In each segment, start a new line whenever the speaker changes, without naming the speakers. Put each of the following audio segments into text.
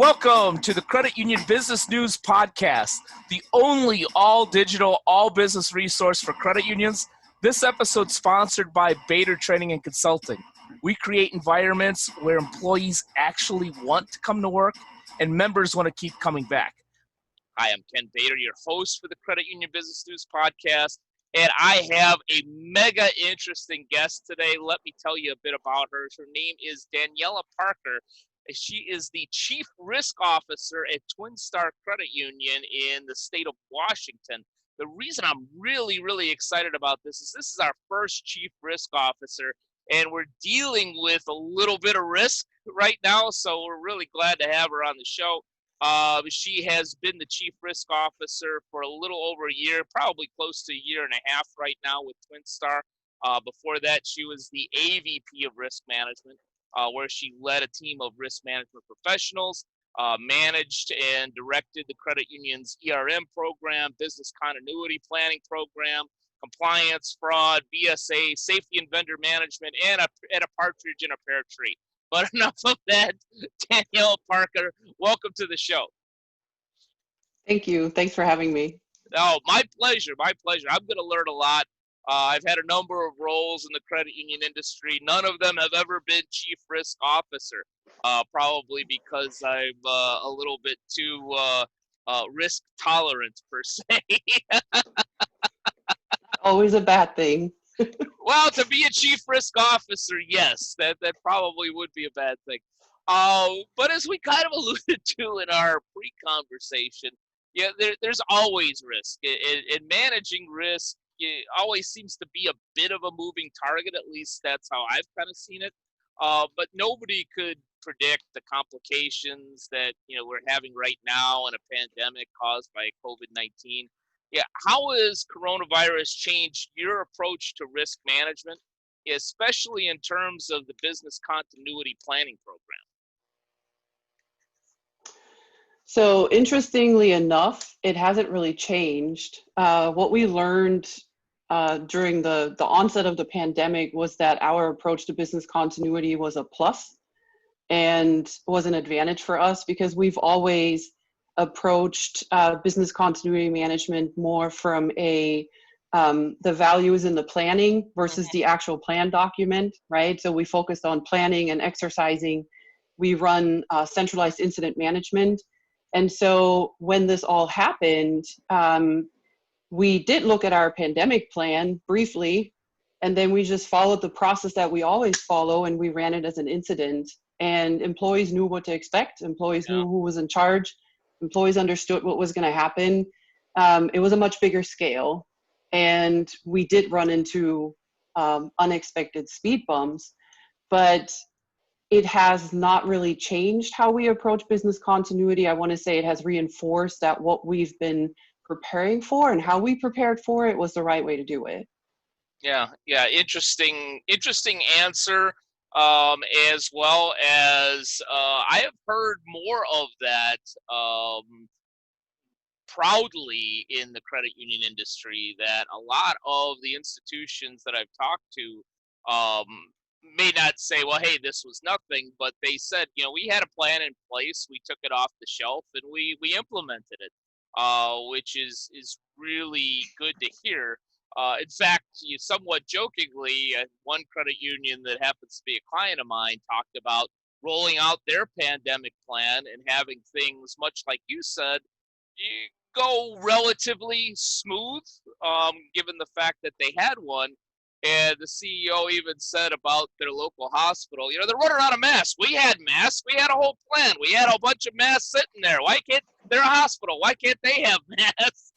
Welcome to the Credit Union Business News Podcast, the only all-digital, all-business resource for credit unions. This episode is sponsored by Bator Training and Consulting. We create environments where employees actually want to come to work and members want to keep coming back. Hi, I'm Ken Bator, your host for the Credit Union Business News Podcast, and I have a mega interesting guest today. Let me tell you a bit about her. Her name is Daniela Parker. She is the Chief Risk Officer at TwinStar Credit Union in the state of Washington. The reason I'm really excited about this is our first Chief Risk Officer, and we're dealing with a little bit of risk right now, so we're really glad to have her on the show. She has been the Chief Risk Officer for a little over a year, probably close to a year and a half right now with TwinStar. Before that, she was the AVP of Risk Management, where she led a team of risk management professionals, managed and directed the credit union's ERM program, business continuity planning program, compliance, fraud, BSA, safety and vendor management, and a partridge in a pear tree. But enough of that. Daniela Parker, welcome to the show.
Thank you. Thanks for having me.
Oh, my pleasure. I'm going to learn a lot. I've had a number of roles in the credit union industry. None of them have ever been Chief Risk Officer, probably because I'm a little bit too risk tolerant, per se.
Always a bad thing.
Well, to be a Chief Risk Officer, yes, that probably would be a bad thing. But as we kind of alluded to in our pre-conversation, yeah, there's always risk. In managing risk, it always seems to be a bit of a moving target. At least that's how I've kind of seen it. But nobody could predict the complications that we're having right now in a pandemic caused by COVID-19. Yeah, how has coronavirus changed your approach to risk management, especially in terms of the business continuity planning program?
So interestingly enough, it hasn't really changed. What we learned during the onset of the pandemic was that our approach to business continuity was a plus and was an advantage for us because we've always approached business continuity management more from the value is in the planning versus the actual plan document, right? So we focused on planning and exercising. We run centralized incident management. And so when this all happened, we did look at our pandemic plan briefly, and then we just followed the process that we always follow, and we ran it as an incident. And employees knew what to expect. Employees knew who was in charge. Employees understood what was going to happen. It was a much bigger scale, and we did run into unexpected speed bumps, but it has not really changed how we approach business continuity. I want to say it has reinforced that what we've been preparing for and how we prepared for it was the right way to do it.
Yeah, interesting answer. As well as I have heard more of that proudly in the credit union industry, that a lot of the institutions that I've talked to may not say, well, hey, this was nothing, but they said, we had a plan in place, we took it off the shelf, and we implemented it, which is really good to hear. In fact, you somewhat jokingly, one credit union that happens to be a client of mine talked about rolling out their pandemic plan and having things, much like you said, go relatively smooth, given the fact that they had one. And the CEO even said about their local hospital, they're running out of masks. We had masks. We had a whole plan. We had a bunch of masks sitting there. They're a hospital. Why can't they have masks?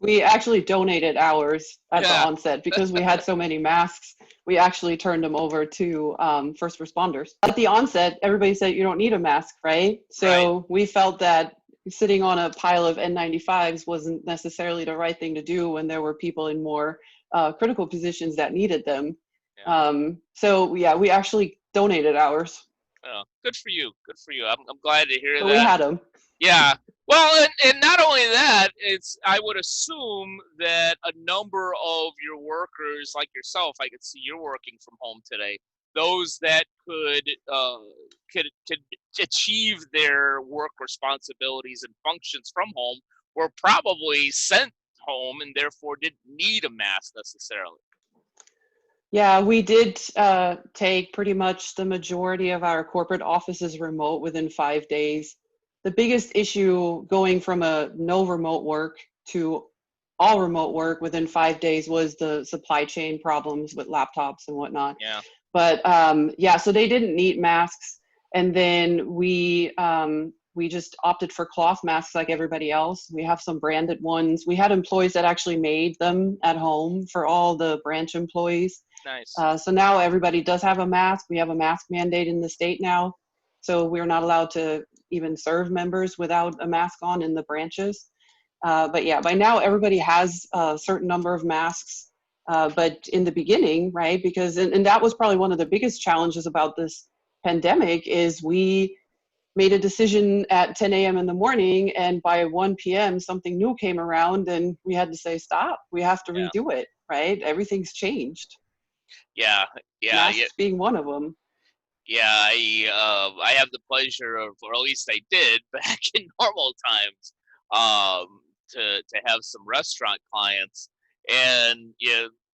We actually donated ours at the onset because we had so many masks. We actually turned them over to first responders. At the onset, everybody said you don't need a mask, right? So we felt that sitting on a pile of N95s wasn't necessarily the right thing to do when there were people in more critical positions that needed them. We actually donated ours.
Oh, good for you. I'm glad to hear that.
We had them.
Yeah. Well, and not only that, I would assume that a number of your workers, like yourself, I could see you're working from home today.
those that could achieve their work responsibilities and functions from home were probably sent home and therefore didn't need a mask necessarily.
Yeah, we did take pretty much the majority of our corporate offices remote within 5 days. The biggest issue going from a no remote work to all remote work within 5 days was the supply chain problems with laptops and whatnot.
Yeah.
But yeah, so they didn't need masks. And then we just opted for cloth masks like everybody else. We have some branded ones. We had employees that actually made them at home for all the branch employees.
Nice.
So now everybody does have a mask. We have a mask mandate in the state now. So we're not allowed to even serve members without a mask on in the branches. But yeah, by now everybody has a certain number of masks. But in the beginning, right, because, and that was probably one of the biggest challenges about this pandemic is we made a decision at 10 a.m. in the morning, and by 1 p.m. something new came around and we had to say, stop, we have to redo it, right? Everything's changed.
Yeah.
Masks being one of them.
Yeah, I have the pleasure of, or at least I did back in normal times, to have some restaurant clients, and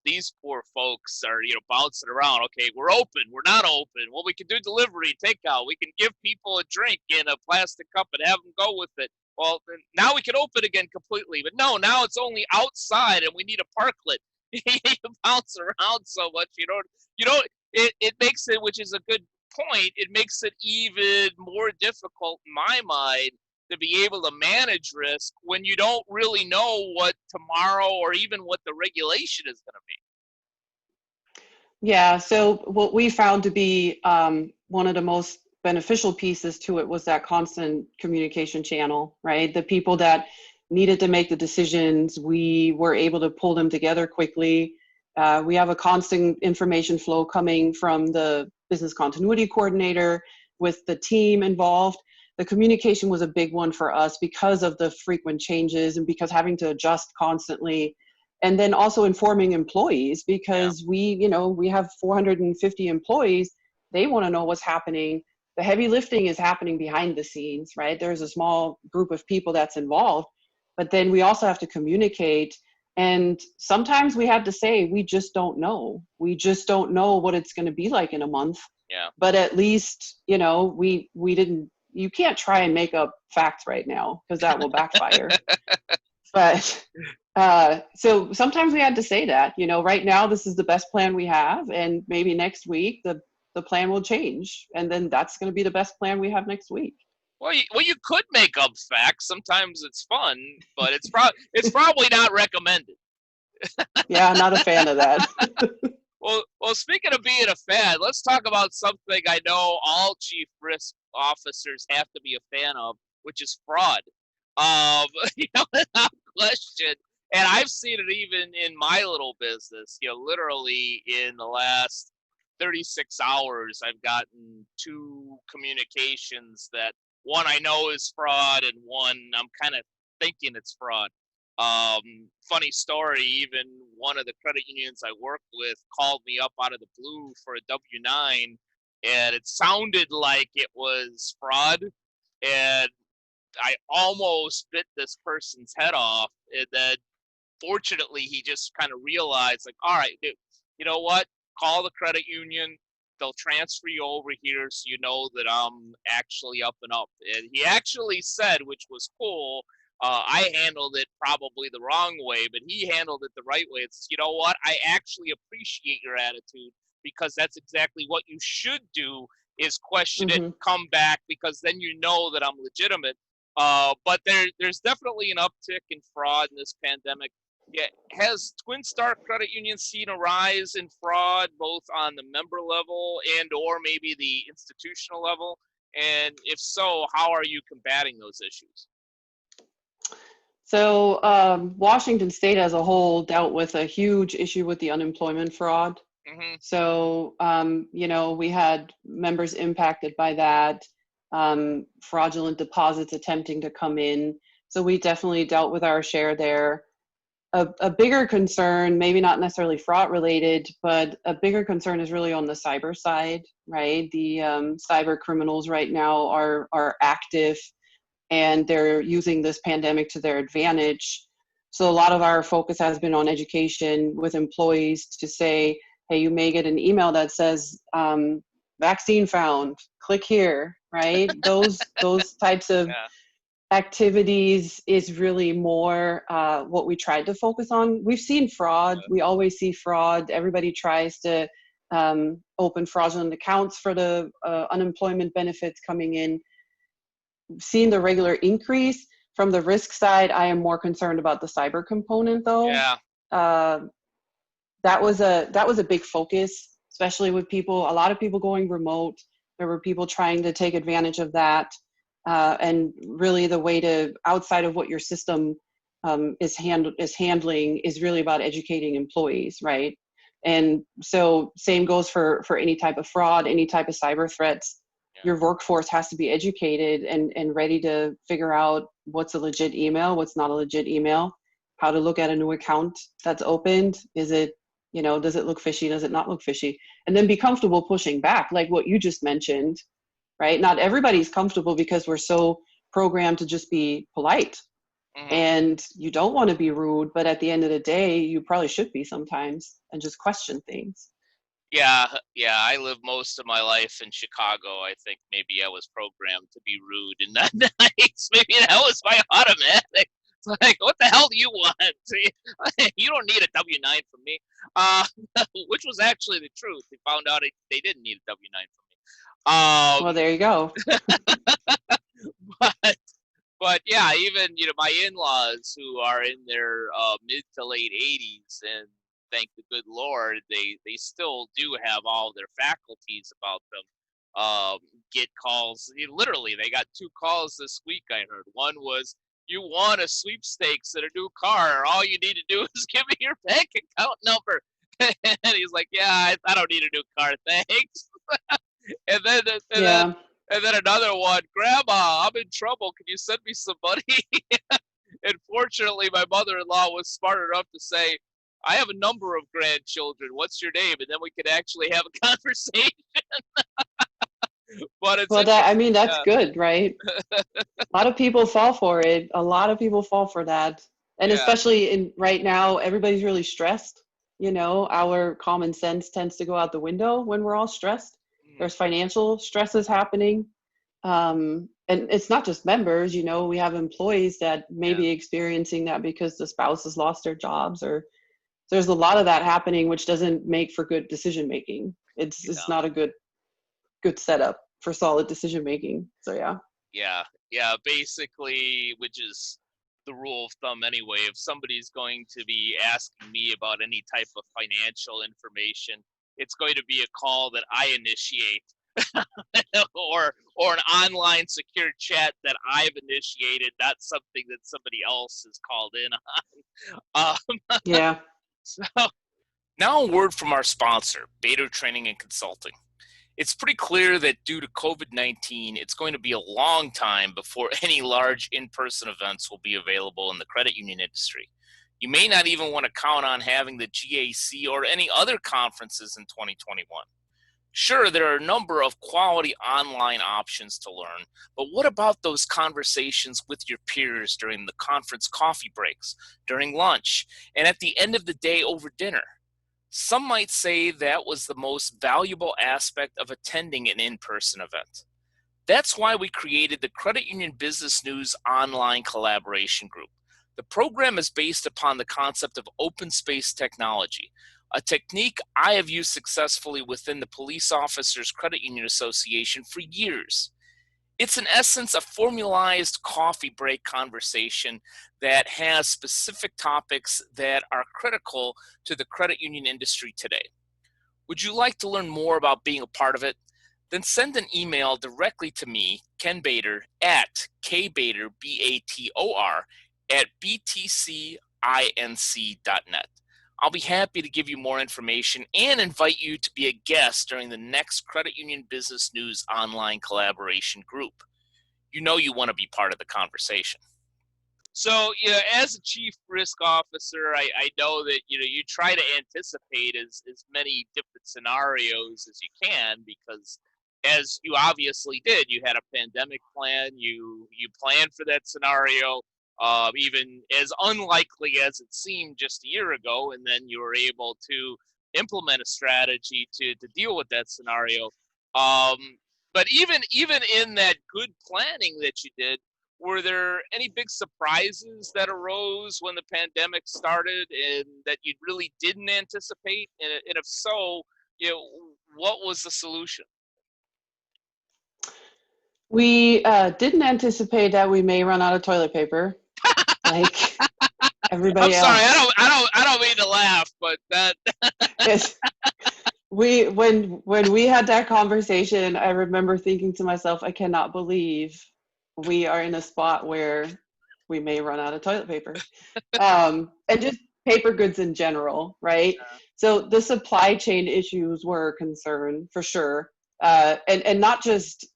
these poor folks are bouncing around. Okay, we're open, we're not open. Well, we can do delivery, takeout. We can give people a drink in a plastic cup and have them go with it. Well, now we can open again completely, but no, now it's only outside, and we need a parklet. You bounce around so much, you don't. It makes it, which is a good point, it makes it even more difficult in my mind to be able to manage risk when you don't really know what tomorrow or even what the regulation is going to be.
Yeah, so what we found to be one of the most beneficial pieces to it was that constant communication channel, right? The people that needed to make the decisions, we were able to pull them together quickly. We have a constant information flow coming from the business continuity coordinator with the team involved. The communication was a big one for us because of the frequent changes and because having to adjust constantly. And then also informing employees because we have 450 employees. They want to know what's happening. The heavy lifting is happening behind the scenes, right? There's a small group of people that's involved, but then we also have to communicate. And sometimes we had to say, we just don't know. We just don't know what it's going to be like in a month.
Yeah.
But at least, we didn't, you can't try and make up facts right now because that will backfire. But so sometimes we had to say that, right now this is the best plan we have, and maybe next week the plan will change, and then that's going to be the best plan we have next week.
Well, you could make up facts. Sometimes it's fun, but it's probably not recommended.
Yeah, not a fan of that.
Well, speaking of being a fan, let's talk about something I know all chief risk officers have to be a fan of, which is fraud. Without question. And I've seen it even in my little business. Literally in the last 36 hours, I've gotten 2 communications that one I know is fraud and one I'm kind of thinking it's fraud. Funny story, even one of the credit unions I work with called me up out of the blue for a W-9, and it sounded like it was fraud, and I almost bit this person's head off, and then fortunately he just kind of realized, like, all right, dude, you know what? Call the credit union. They'll transfer you over here so you know that I'm actually up and up. And he actually said, which was cool, I handled it probably the wrong way, but he handled it the right way. It's, you know what? I actually appreciate your attitude because that's exactly what you should do is question it and come back because then you know that I'm legitimate. But there's definitely an uptick in fraud in this pandemic. Yeah, has TwinStar Credit Union seen a rise in fraud both on the member level and or maybe the institutional level? And if so, how are you combating those issues?
So Washington State as a whole dealt with a huge issue with the unemployment fraud. So, we had members impacted by that, fraudulent deposits attempting to come in. So we definitely dealt with our share there. a bigger concern, maybe not necessarily fraud related, but a bigger concern is really on the cyber side, right? The cyber criminals right now are active, and they're using this pandemic to their advantage. So a lot of our focus has been on education with employees to say, hey, you may get an email that says vaccine found, click here, right? Those types of
Yeah.
activities is really more what we tried to focus on. We've seen fraud. We always see fraud. Everybody tries to open fraudulent accounts for the unemployment benefits coming in. Seeing the regular increase from the risk side, I am more concerned about the cyber component, though.
Yeah.
That was a big focus, especially with people. A lot of people going remote. There were people trying to take advantage of that. And really the way to, outside of what your system is handling, is really about educating employees, right? And so same goes for any type of fraud, any type of cyber threats.
Yeah.
Your workforce has to be educated and ready to figure out what's a legit email, what's not a legit email, how to look at a new account that's opened. Is it, does it look fishy? Does it not look fishy? And then be comfortable pushing back, like what you just mentioned. Right? Not everybody's comfortable because we're so programmed to just be polite,
Mm-hmm.
and you don't want to be rude, but at the end of the day, you probably should be sometimes and just question things.
Yeah, I lived most of my life in Chicago. I think maybe I was programmed to be rude and not nice. Maybe that was my automatic. It's like, what the hell do you want? You don't need a W-9 from me. Which was actually the truth. They found out they didn't need a W-9 from me.
Well, there you go.
but yeah, even my in-laws who are in their mid to late 80s, and thank the good Lord, they still do have all their faculties about them. Get calls. Literally, they got 2 calls this week. I heard one was, "You won a sweepstakes and a new car. All you need to do is give me your bank account number." And he's like, "Yeah, I don't need a new car, thanks." And then
Yeah.
and then another one, "Grandma, I'm in trouble. Can you send me some money?" And fortunately, my mother-in-law was smart enough to say, "I have a number of grandchildren. What's your name?" And then we could actually have a conversation. But it's
that's good, right? A lot of people fall for it. A lot of people fall for that. And
Yeah.
especially right now, everybody's really stressed. Our common sense tends to go out the window when we're all stressed. There's financial stresses happening. And it's not just members, we have employees that may be experiencing that because the spouse has lost their jobs, or there's a lot of that happening, which doesn't make for good decision making. It's not a good setup for solid decision making. So
Yeah, basically, which is the rule of thumb anyway. If somebody's going to be asking me about any type of financial information, it's going to be a call that I initiate, or an online secure chat that I've initiated, not something that somebody else has called in on.
Yeah.
So
Now a word from our sponsor, Bator Training and Consulting. It's pretty clear that due to COVID-19, it's going to be a long time before any large in-person events will be available in the credit union industry. You may not even want to count on having the GAC or any other conferences in 2021. Sure, there are a number of quality online options to learn, but what about those conversations with your peers during the conference coffee breaks, during lunch, and at the end of the day over dinner? Some might say that was the most valuable aspect of attending an in-person event. That's why we created the Credit Union Business News online collaboration group. The program is based upon the concept of open space technology, a technique I have used successfully within the Police Officers Credit Union Association for years. It's in essence a formalized coffee break conversation that has specific topics that are critical to the credit union industry today. Would you like to learn more about being a part of it? Then send an email directly to me, Ken Bator, at Kbator, Bator, at btcinc.net. I'll be happy to give you more information and invite you to be a guest during the next Credit Union Business News online collaboration group. You know you want to be part of the conversation.
So, as a chief risk officer, I know that, you try to anticipate as many different scenarios as you can, because as you obviously did, you had a pandemic plan, you planned for that scenario, even as unlikely as it seemed just a year ago, and then you were able to implement a strategy to deal with that scenario. But even in that good planning that you did, were there any big surprises that arose when the pandemic started and that you really didn't anticipate? And if so, what was the solution?
We didn't anticipate that we may run out of toilet paper, like
I'm
everybody
sorry,
else.
I don't mean to laugh, but that
Yes. When we had that conversation, I remember thinking to myself, I cannot believe we are in a spot where we may run out of toilet paper, and just paper goods in general, right? So the supply chain issues were a concern for sure, and not just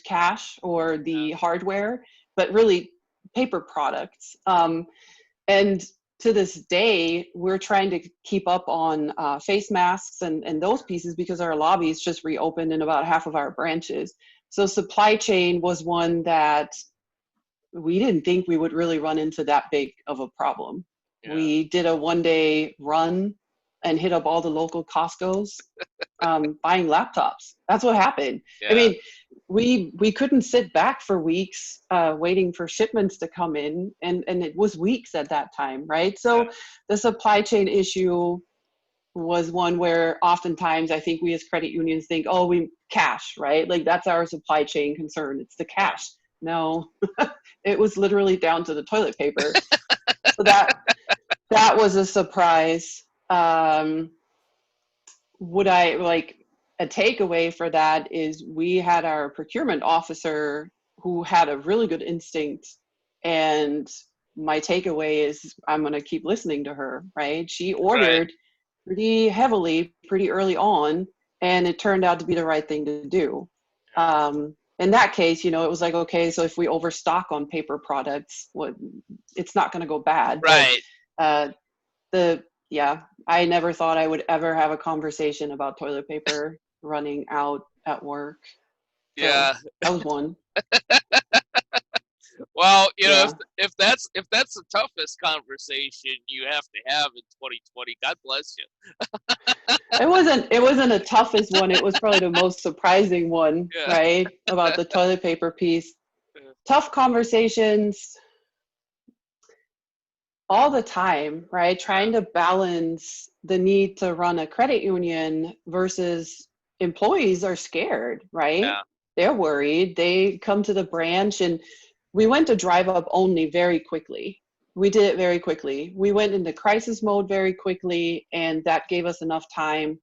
cash or the hardware, but really paper products. And to this day, we're trying to keep up on face masks and those pieces because our lobbies just reopened in about half of our branches. So supply chain was one that we didn't think we would really run into that big of a problem.
Yeah.
We did a 1-day run and hit up all the local Costco's buying laptops. That's what happened.
Yeah.
I mean, we couldn't sit back for weeks waiting for shipments to come in, and it was weeks at that time, right? So the supply chain issue was one where oftentimes I think we as credit unions think, oh, we cash, right? Like that's our supply chain concern. It's the cash. No, it was literally down to the toilet paper. So that was a surprise. Would I like a takeaway for that is we had our procurement officer who had a really good instinct, and my takeaway is I'm going to keep listening to her, right? She ordered pretty heavily pretty early on, and it turned out to be the right thing to do. In that case, it was like, okay, so if we overstock on paper products, it's not going to go bad.
Right.
But I never thought I would ever have a conversation about toilet paper running out at work.
Yeah.
So that was one.
Well, if that's the toughest conversation you have to have in 2020, God bless you.
It wasn't a toughest one. It was probably the most surprising one, right? About the toilet paper piece. Tough conversations all the time, right? Trying to balance the need to run a credit union versus employees are scared, right?
Yeah.
They're worried. They come to the branch, and we went to drive up only very quickly. We did it very quickly. We went into crisis mode very quickly, and that gave us enough time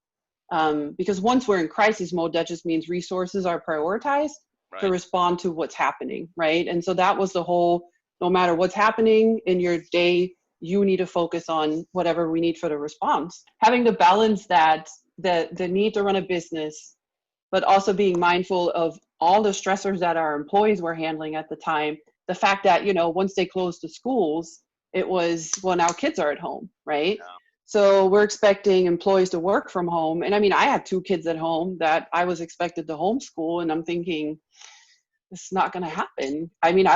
because once we're in crisis mode, that just means resources are prioritized to respond to what's happening, right? And so that was the whole, no matter what's happening in your day, you need to focus on whatever we need for the response. Having to balance that, the need to run a business, but also being mindful of all the stressors that our employees were handling at the time. The fact that, once they closed the schools, it was, well, now kids are at home, right? Yeah. So we're expecting employees to work from home. And I mean, I had 2 kids at home that I was expected to homeschool, and I'm thinking, it's not going to happen. I mean,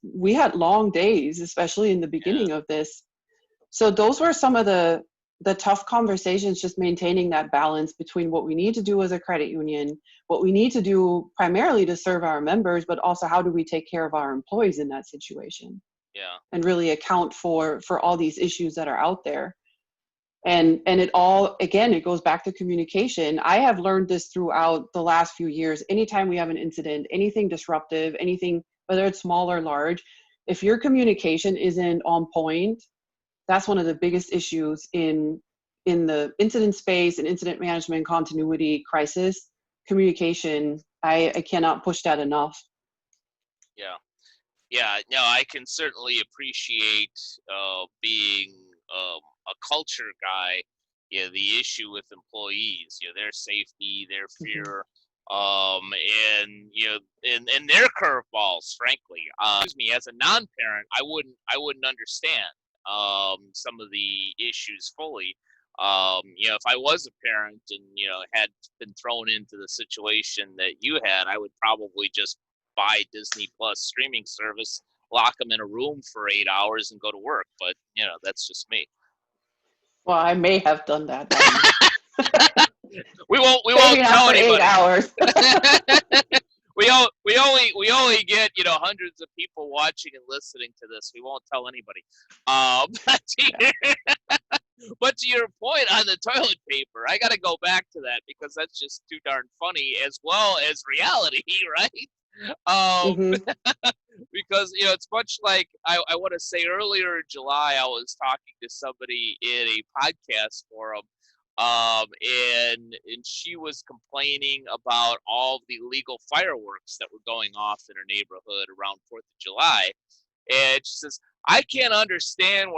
we had long days, especially in the beginning of this. So those were some of the tough conversations, just maintaining that balance between what we need to do as a credit union, what we need to do primarily to serve our members, but also how do we take care of our employees in that situation?
Yeah.
And really account for all these issues that are out there. And it all, again, it goes back to communication. I have learned this throughout the last few years. Anytime we have an incident, anything disruptive, anything, whether it's small or large, if your communication isn't on point, that's one of the biggest issues in the incident space and incident management, continuity, crisis, communication. I cannot push that enough.
Yeah. Yeah, no, I can certainly appreciate being a culture guy. The issue with employees, their safety, their fear. And and their curveballs, frankly. Excuse me, as a non-parent, I wouldn't understand some of the issues fully. If I was a parent and had been thrown into the situation that you had, I would probably just buy Disney Plus streaming service, lock them in a room for 8 hours, and go to work. But that's just me.
Well, I may have done that.
We won't
Maybe not
tell
for
anybody.
8 hours.
we only get hundreds of people watching and listening to this. We won't tell anybody. But to your point on the toilet paper, I got to go back to that because that's just too darn funny, as well as reality, right? Because it's much like I want to say earlier in July, I was talking to somebody in a podcast forum, and she was complaining about all the illegal fireworks that were going off in her neighborhood around 4th of July. And she says, I can't understand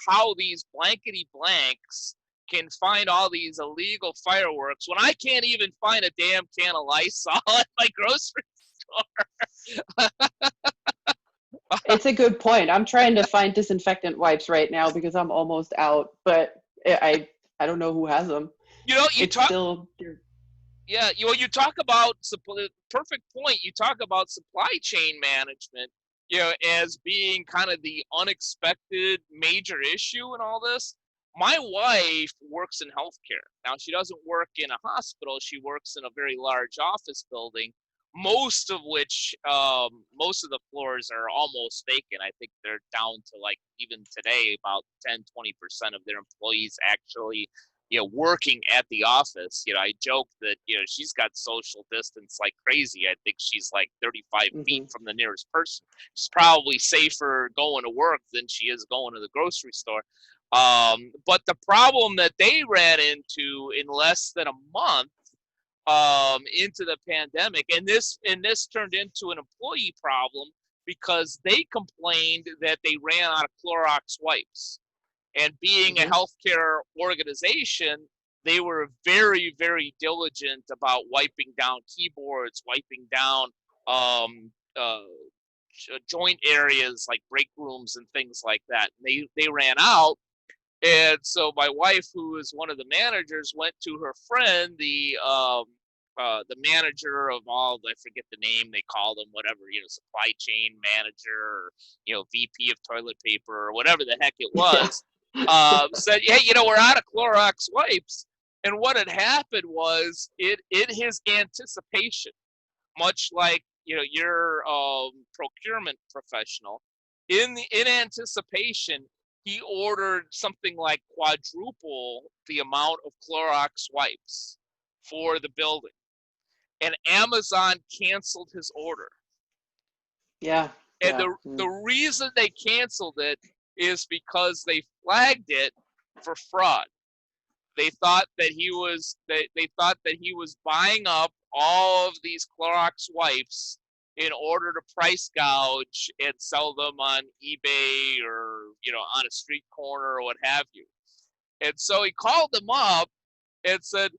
how these blankety blanks can find all these illegal fireworks when I can't even find a damn can of Lysol at my grocery store.
It's a good point. I'm trying to find disinfectant wipes right now because I'm almost out, but I don't know who has them.
You talk about perfect point. You talk about supply chain management, as being kind of the unexpected major issue in all this. My wife works in healthcare. Now, she doesn't work in a hospital. She works in a very large office building, most of the floors are almost vacant. I think they're down to, like, even today, about 10-20% of their employees actually working at the office. I joke that she's got social distance like crazy. I think she's like 35 feet from the nearest person. She's probably safer going to work than she is going to the grocery store. But the problem that they ran into in less than a month into the pandemic, and this turned into an employee problem because they complained that they ran out of Clorox wipes. And being a healthcare organization, they were very, very diligent about wiping down keyboards, wiping down joint areas like break rooms and things like that. And they ran out. And so my wife, who is one of the managers, went to her friend, the manager of all, I forget the name they called him, whatever, supply chain manager, or, VP of toilet paper, or whatever the heck it was, said, hey, we're out of Clorox wipes. And what had happened was, in his anticipation, much like, your procurement professional, in anticipation, he ordered something like quadruple the amount of Clorox wipes for the building. And Amazon canceled his order.
Yeah.
And the reason they canceled it is because they flagged it for fraud. They thought that he was buying up all of these Clorox wipes in order to price gouge and sell them on eBay or on a street corner or what have you. And so he called them up and said,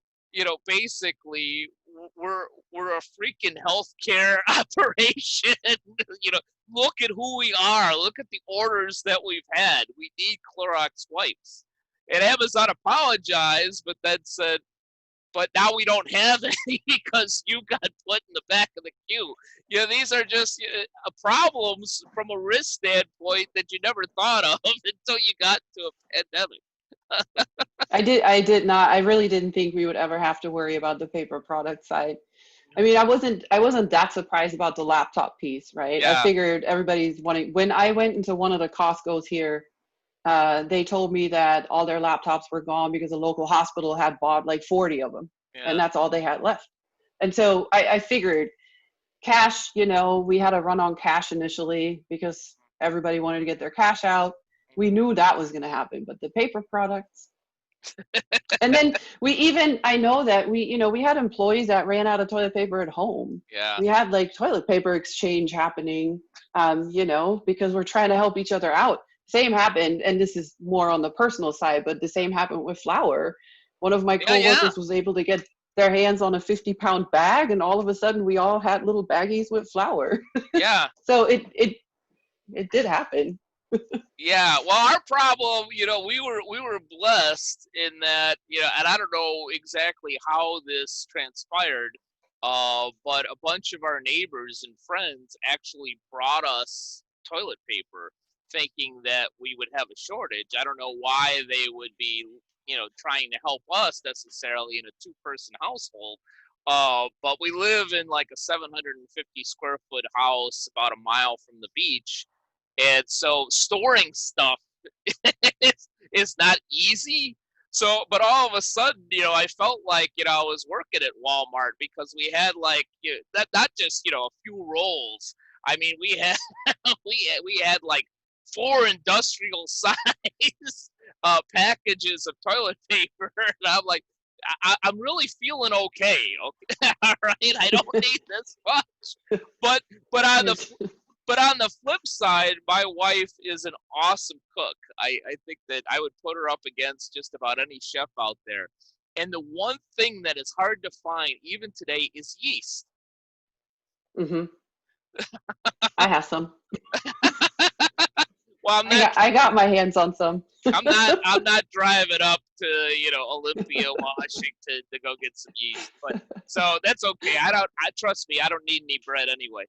basically, we're a freaking healthcare operation. Look at who we are. Look at the orders that we've had. We need Clorox wipes. And Amazon apologized, but then said, but now we don't have any because you got put in the back of the queue. These are just problems from a risk standpoint that you never thought of until you got to a pandemic.
I did not. I really didn't think we would ever have to worry about the paper product side. I mean, I wasn't that surprised about the laptop piece, right?
Yeah.
I figured everybody's wanting. When I went into one of the Costco's here, they told me that all their laptops were gone because a local hospital had bought like 40 of them, and that's all they had left. And so I figured cash, we had a run on cash initially because everybody wanted to get their cash out. We knew that was going to happen, but the paper products. And then I know that we had employees that ran out of toilet paper at home.
Yeah.
We had like toilet paper exchange happening, because we're trying to help each other out. Same happened, and this is more on the personal side, but the same happened with flour. One of my coworkers was able to get their hands on a 50-pound bag, and all of a sudden we all had little baggies with flour.
Yeah.
So it did happen.
Yeah, well, our problem, we were blessed in that, and I don't know exactly how this transpired, but a bunch of our neighbors and friends actually brought us toilet paper, thinking that we would have a shortage. I don't know why they would be, trying to help us necessarily in a two-person household. But we live in like a 750 square foot house about a mile from the beach. And so storing stuff is not easy. So, but all of a sudden, I felt like, I was working at Walmart because we had like, that not just, a few rolls. I mean, we had, we had like 4 industrial size packages of toilet paper. And I'm like, I'm really feeling okay. Okay. All right. I don't need this much, but on the But on the flip side, my wife is an awesome cook. I think that I would put her up against just about any chef out there. And the one thing that is hard to find, even today, is yeast.
Mm-hmm. I have some.
Well,
I got my hands on some.
I'm not driving up to Olympia, Washington to go get some yeast. But so that's okay. Trust me, I don't need any bread anyway.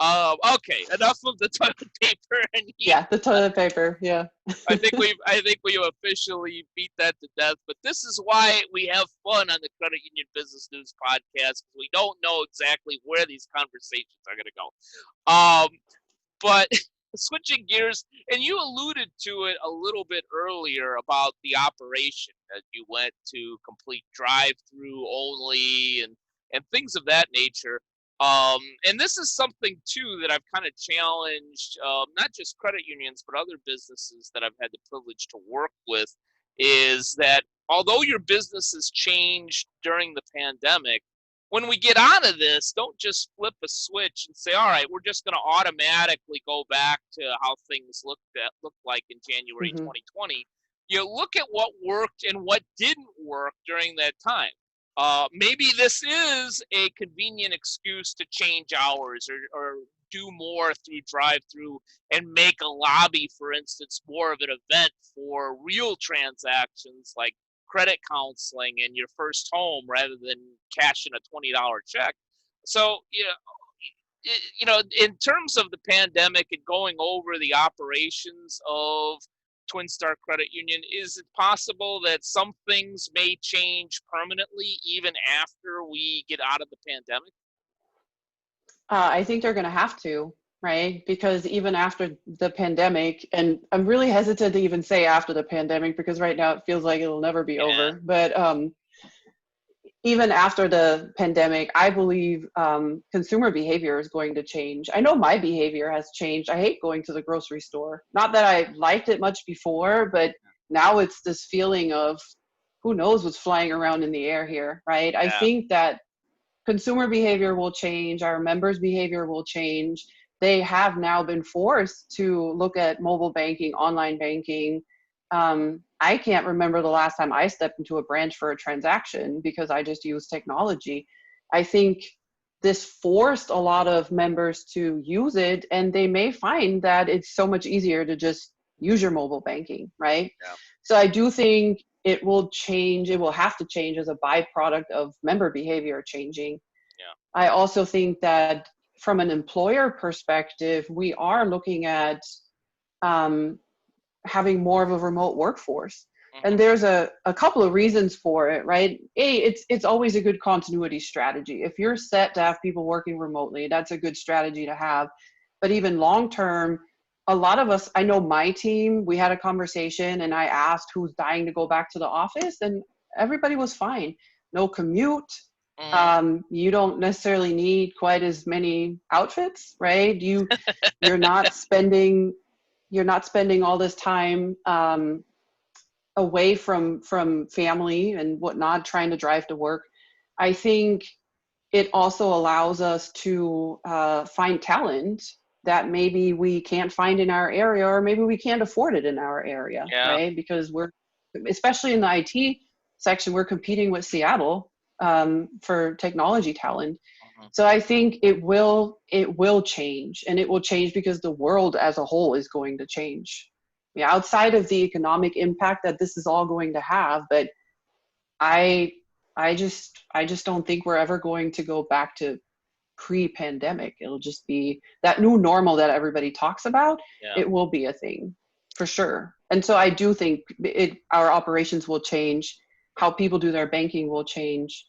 Okay, enough of the toilet paper and yeast.
Yeah, the toilet paper. Yeah.
I think we officially beat that to death. But this is why we have fun on the Credit Union Business News podcast, because we don't know exactly where these conversations are going to go. But switching gears, and you alluded to it a little bit earlier about the operation that you went to complete drive-through only and things of that nature. And this is something too that I've kind of challenged, not just credit unions, but other businesses that I've had the privilege to work with, is that although your business has changed during the pandemic, when we get out of this, don't just flip a switch and say, all right, we're just going to automatically go back to how things looked like in January 2020. You look at what worked and what didn't work during that time. Maybe this is a convenient excuse to change hours or do more through drive-through and make a lobby, for instance, more of an event for real transactions like credit counseling and your first home rather than cashing a $20 check. So, in terms of the pandemic and going over the operations of TwinStar Credit Union, is it possible that some things may change permanently even after we get out of the pandemic?
I think they're going to have to, right? Because even after the pandemic, and I'm really hesitant to even say after the pandemic because right now it feels like it'll never be over. But even after the pandemic, I believe consumer behavior is going to change. I know my behavior has changed. I hate going to the grocery store. Not that I liked it much before, but now it's this feeling of who knows what's flying around in the air here, right? I think that consumer behavior will change. Our members' behavior will change. They have now been forced to look at mobile banking, online banking. I can't remember the last time I stepped into a branch for a transaction because I just use technology. I think this forced a lot of members to use it, and they may find that it's so much easier to just use your mobile banking, right? Yeah. So I do think it will change. It will have to change as a byproduct of member behavior changing. Yeah. I also think that from an employer perspective, we are looking at having more of a remote workforce. And there's a couple of reasons for it, right? It's always a good continuity strategy. If you're set to have people working remotely, that's a good strategy to have. But even long term, a lot of us, I know my team, we had a conversation and I asked who's dying to go back to the office, and everybody was fine. No commute. You don't necessarily need quite as many outfits, right? You're not spending all this time away from family and whatnot, trying to drive to work. I think it also allows us to find talent that maybe we can't find in our area, or maybe we can't afford it in our area, right? Because we're, especially in the IT section, we're competing with Seattle. for technology talent. So I think it will change, and it will change because the world as a whole is going to change. Yeah, outside of the economic impact that this is all going to have, but I just don't think we're ever going to go back to pre-pandemic. It'll just be that new normal that everybody talks about.
Yeah.
It will be a thing for sure. And so I do think our operations will change, how people do their banking will change,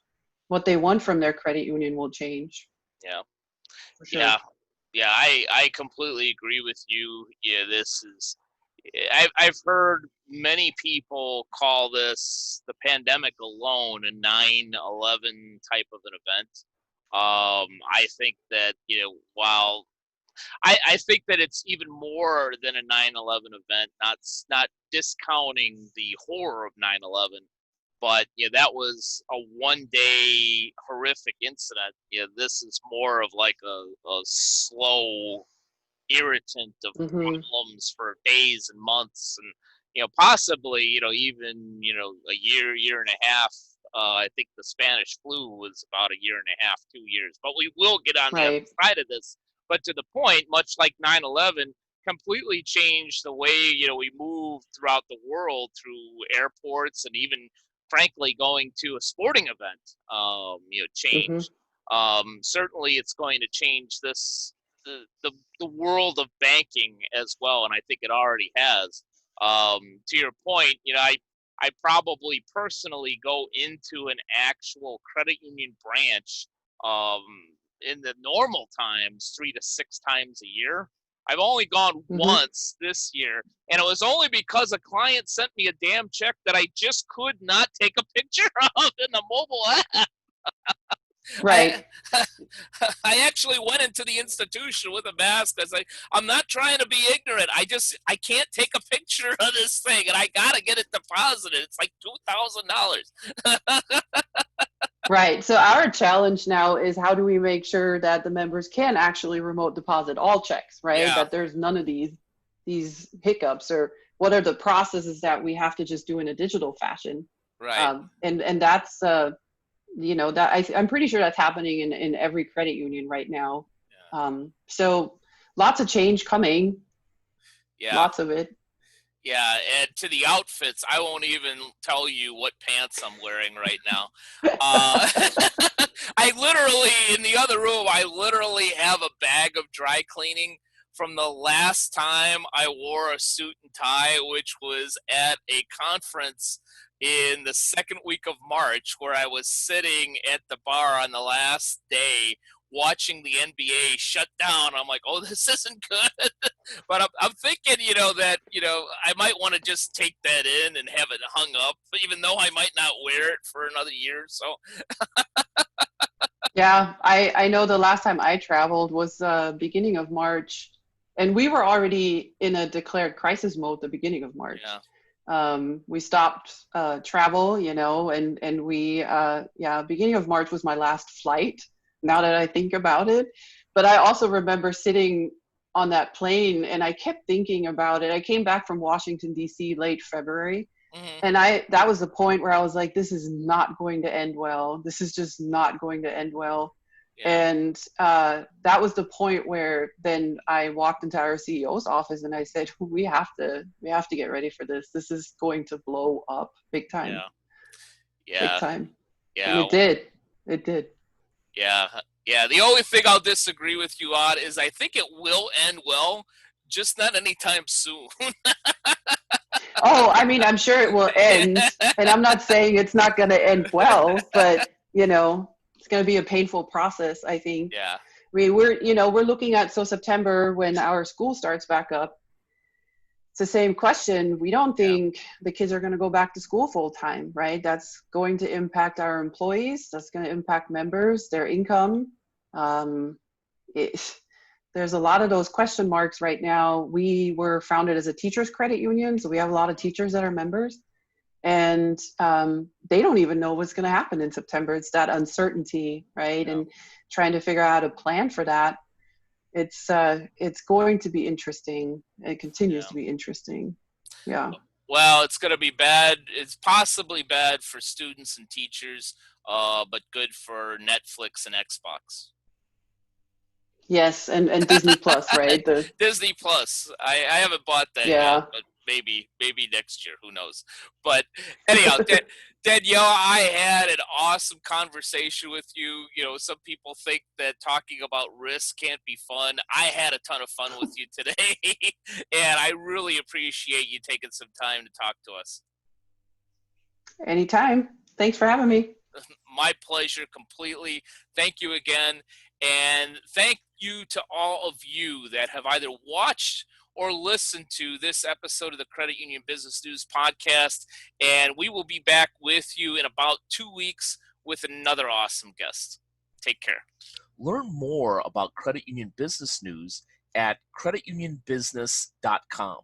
what they want from their credit union will change.
Yeah.
For sure.
Yeah. I completely agree with you. Yeah, I've heard many people call this the pandemic alone a 9/11 type of an event. I think that, while I think that it's even more than a 9/11 event, not discounting the horror of 9/11, but that was a one-day horrific incident. This is more of like a slow irritant of problems for days and months, and possibly even a year and a half. I think the Spanish flu was about a year and a half, 2 years, but we will get on the other side of this. But to the point, much like 9/11 completely changed the way we move throughout the world, through airports, and even frankly going to a sporting event changed. Certainly it's going to change the world of banking as well, and I think it already has. To your point, I probably personally go into an actual credit union branch in the normal times 3 to 6 times a year. I've only gone once this year, and it was only because a client sent me a damn check that I just could not take a picture of in the mobile app.
Right.
I actually went into the institution with a mask. I'm not trying to be ignorant. I can't take a picture of this thing, and I got to get it deposited. It's like $2,000.
Right. So our challenge now is, how do we make sure that the members can actually remote deposit all checks, right?
Yeah.
That there's none of these hiccups, or what are the processes that we have to just do in a digital fashion.
Right.
And that's, that I'm pretty sure that's happening in every credit union right now. Yeah. So lots of change coming.
Yeah.
Lots of it.
Yeah, and to the outfits, I won't even tell you what pants I'm wearing right now. I literally, in the other room, I literally have a bag of dry cleaning from the last time I wore a suit and tie, which was at a conference in the second week of March, where I was sitting at the bar on the last day watching the NBA shut down. I'm like, oh, this isn't good. But I'm thinking, that, I might want to just take that in and have it hung up, even though I might not wear it for another year or so.
Yeah, I know the last time I traveled was beginning of March, and we were already in a declared crisis mode the beginning of March. Yeah. We stopped travel, and we, beginning of March was my last flight, now that I think about it. But I also remember sitting on that plane, and I kept thinking about it. I came back from Washington, D.C. late February, and that was the point where I was like, this is not going to end well. This is just not going to end well. Yeah. And that was the point where then I walked into our CEO's office and I said, we have to get ready for this. This is going to blow up big time.
Yeah.
Big time.
Yeah.
And it did.
Yeah. Yeah. The only thing I'll disagree with you on is I think it will end well, just not anytime soon.
Oh, I mean, I'm sure it will end, and I'm not saying it's not going to end well, but it's going to be a painful process, I think.
Yeah.
I mean, we're looking at, September, when our school starts back up. It's the same question. We don't think the kids are going to go back to school full time, right? That's going to impact our employees. That's going to impact members, their income. There's a lot of those question marks right now. We were founded as a teachers credit union, so we have a lot of teachers that are members, and they don't even know what's going to happen in September. It's that uncertainty, right? Yeah. And trying to figure out how to plan for that. It's going to be interesting. It continues to be interesting. Yeah.
Well, it's going to be bad. It's possibly bad for students and teachers, but good for Netflix and Xbox.
Yes, and Disney Plus, right?
Disney Plus. I haven't bought that yet,
Yeah.
but maybe next year. Who knows? But anyhow, Danielle, I had an awesome conversation with you. You know, some people think that talking about risk can't be fun. I had a ton of fun with you today, and I really appreciate you taking some time to talk to us.
Anytime. Thanks for having me.
My pleasure completely. Thank you again. And thank you to all of you that have either watched or listened to this episode of the Credit Union Business News Podcast. And we will be back with you in about 2 weeks with another awesome guest. Take care.
Learn more about Credit Union Business News at creditunionbusiness.com.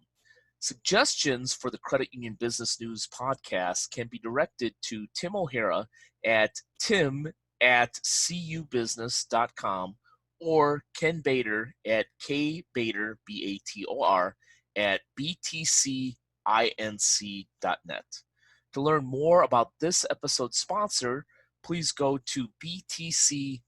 Suggestions for the Credit Union Business News podcast can be directed to Tim O'Hara at tim@cubusiness.com or Ken Bator at Kbator, Bator, at btcinc.net. To learn more about this episode's sponsor, please go to btcinc.net.